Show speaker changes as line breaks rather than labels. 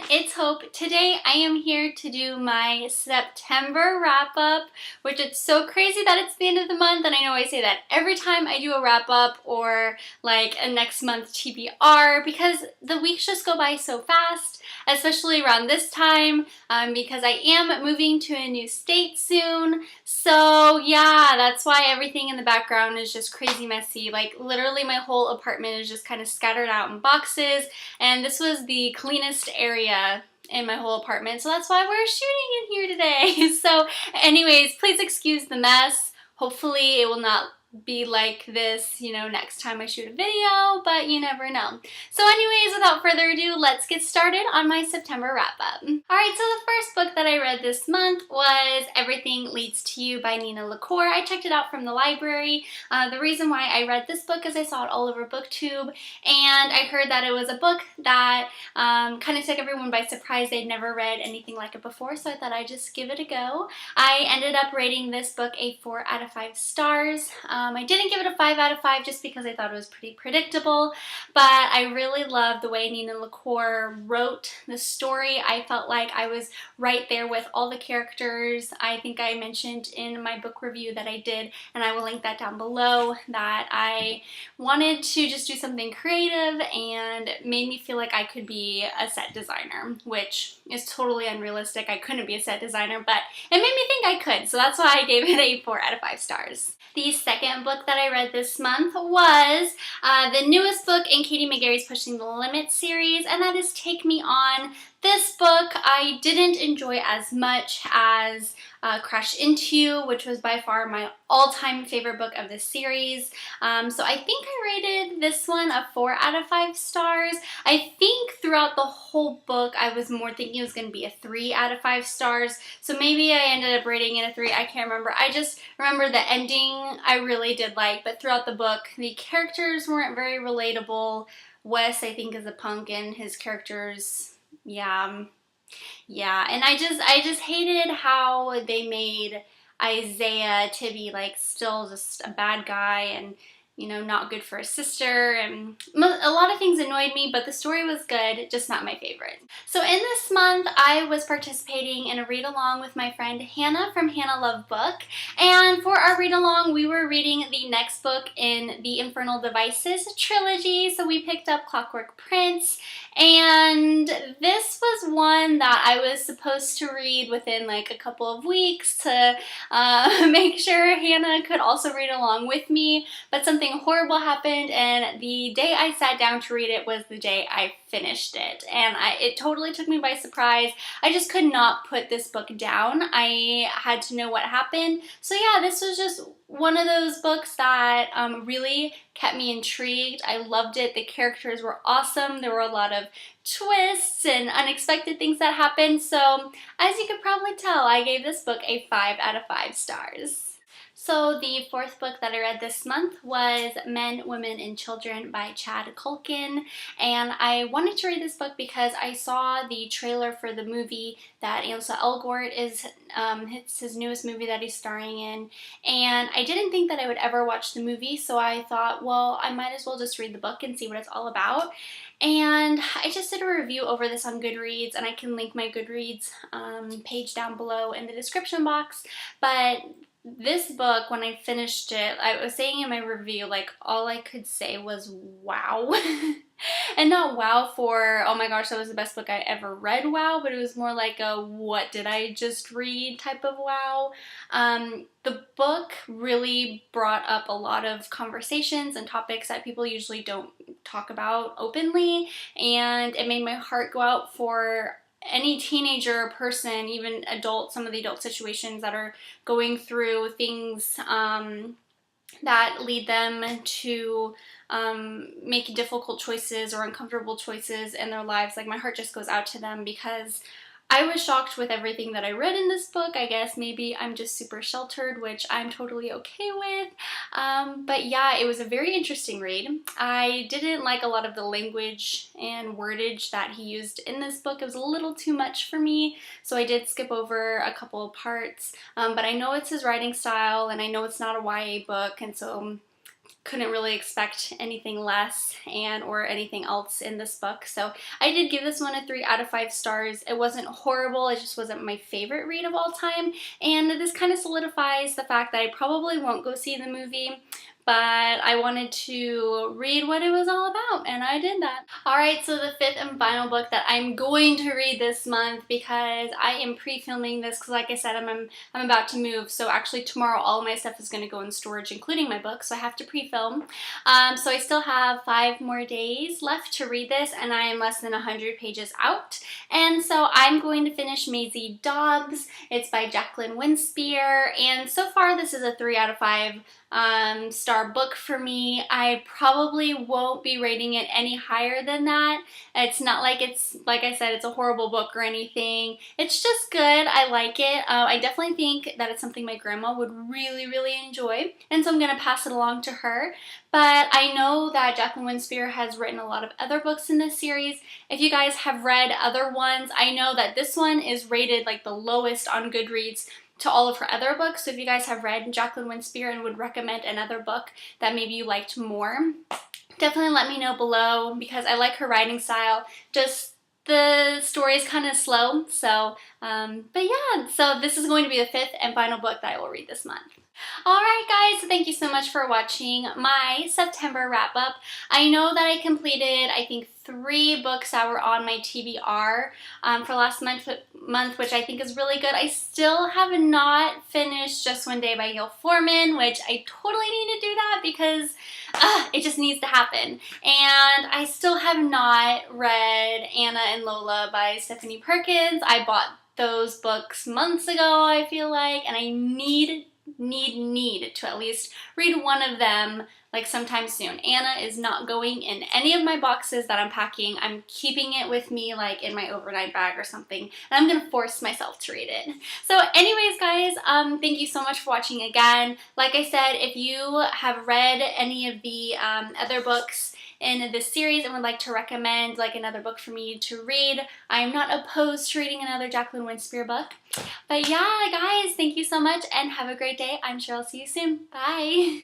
it's Hope. Today I am here to do my September wrap-up, which it's so crazy that it's the end of the month, and I know I say that every time I do a wrap-up or like a next month TBR because the weeks just go by so fast, especially around this time because I am moving to a new state soon. So yeah, that's why everything in the background is just crazy messy. Like literally my whole apartment is just kind of scattered out in boxes, and this was the cleanest area in my whole apartment, so that's why we're shooting in here today. So anyways, please excuse the mess. Hopefully it will not be like this, next time I shoot a video, but you never know. So anyways, without further ado, let's get started on my September wrap-up. Alright, so the first book that I read this month was Everything Leads to You by Nina LaCour. I checked it out from the library. The reason why I read this book is I saw it all over BookTube, and I heard that it was a book that kind of took everyone by surprise. They'd never read anything like it before, so I thought I'd just give it a go. I ended up rating this book a 4 out of 5 stars. I didn't give it a 5 out of 5 just because I thought it was pretty predictable, but I really loved the way Nina LaCour wrote the story. I felt like I was right there with all the characters. I think I mentioned in my book review that I did, and I will link that down below, that I wanted to just do something creative and made me feel like I could be a set designer, which is totally unrealistic. I couldn't be a set designer, but it made me think I could, so that's why I gave it a 4 out of 5 stars. The second book that I read this month was the newest book in Katie McGarry's Pushing the Limits series, and that is Take Me On. This book I didn't enjoy as much as Crash Into You, which was by far my all-time favorite book of this series. So I think I rated this one a 4 out of 5 stars. I think throughout the whole book I was more thinking it was going to be a 3 out of 5 stars. So maybe I ended up rating it a 3. I can't remember. I just remember the ending I really did like, but throughout the book the characters weren't very relatable. Wes, I think, is a punk, and his characters, yeah, and I just hated how they made Isaiah to be like still just a bad guy and not good for his sister, and a lot of things annoyed me, but the story was good, just not my favorite. So in this month, I was participating in a read-along with my friend Hannah from Hannah Love Book, and for our read-along, we were reading the next book in the Infernal Devices trilogy, so we picked up Clockwork Prince, and this was one that I was supposed to read within like a couple of weeks to make sure Hannah could also read along with me, but something horrible happened, and the day I sat down to read it was the day I finished it, and it totally took me by surprise. I just could not put this book down. I had to know what happened. So yeah, this was just one of those books that really kept me intrigued. I loved it. The characters were awesome. There were a lot of twists and unexpected things that happened. So as you could probably tell, I gave this book a 5 out of 5 stars. So the fourth book that I read this month was Men, Women, and Children by Chad Culkin, and I wanted to read this book because I saw the trailer for the movie that Ansel Elgort is, it's his newest movie that he's starring in, and I didn't think that I would ever watch the movie, so I thought, well, I might as well just read the book and see what it's all about. And I just did a review over this on Goodreads, and I can link my Goodreads page down below in the description box, but this book, when I finished it, I was saying in my review, like, all I could say was wow. And not wow for, oh my gosh, that was the best book I ever read wow, but it was more like a what did I just read type of wow. The book really brought up a lot of conversations and topics that people usually don't talk about openly, and it made my heart go out for any teenager, person, even adult, some of the adult situations that are going through things that lead them to make difficult choices or uncomfortable choices in their lives. Like, my heart just goes out to them because I was shocked with everything that I read in this book. I guess maybe I'm just super sheltered, which I'm totally okay with. But yeah, it was a very interesting read. I didn't like a lot of the language and wordage that he used in this book. It was a little too much for me, so I did skip over a couple of parts. But I know it's his writing style, and I know it's not a YA book, and so couldn't really expect anything less or anything else in this book. So I did give this one a 3 out of 5 stars. It wasn't horrible, it just wasn't my favorite read of all time, and this kind of solidifies the fact that I probably won't go see the movie, but I wanted to read what it was all about, and I did that. Alright, so the 5th and final book that I'm going to read this month, because I am pre-filming this, because like I said, I'm about to move, so actually tomorrow all of my stuff is going to go in storage, including my book, so I have to pre-film. So I still have 5 more days left to read this, and I am less than 100 pages out, and so I'm going to finish Maisie Dobbs. It's by Jacqueline Winspear, and so far this is a 3 out of 5 star book for me. I probably won't be rating it any higher than that. It's not like like I said, it's a horrible book or anything. It's just good. I like it. I definitely think that it's something my grandma would really, really enjoy, and so I'm going to pass it along to her. But I know that Jacqueline Winspear has written a lot of other books in this series. If you guys have read other ones, I know that this one is rated like the lowest on Goodreads to all of her other books. So if you guys have read Jacqueline Winspear and would recommend another book that maybe you liked more, definitely let me know below, because I like her writing style. Just the story is kind of slow. So, but yeah, so this is going to be the 5th and final book that I will read this month. Alright guys, thank you so much for watching my September wrap up. I know that I completed, I think, 3 books that were on my TBR for last month, which I think is really good. I still have not finished Just One Day by Gail Forman, which I totally need to do that because it just needs to happen. And I still have not read Anna and Lola by Stephanie Perkins. I bought those books months ago, I feel like, and I need to at least read one of them like sometime soon. Anna is not going in any of my boxes that I'm packing. I'm keeping it with me like in my overnight bag or something, and I'm gonna force myself to read it. So anyways guys, thank you so much for watching again. Like I said, if you have read any of the other books in this series and would like to recommend like another book for me to read, I'm not opposed to reading another Jacqueline Winspear book. But yeah guys, thank you so much and have a great day. I'm sure I'll see you soon. Bye!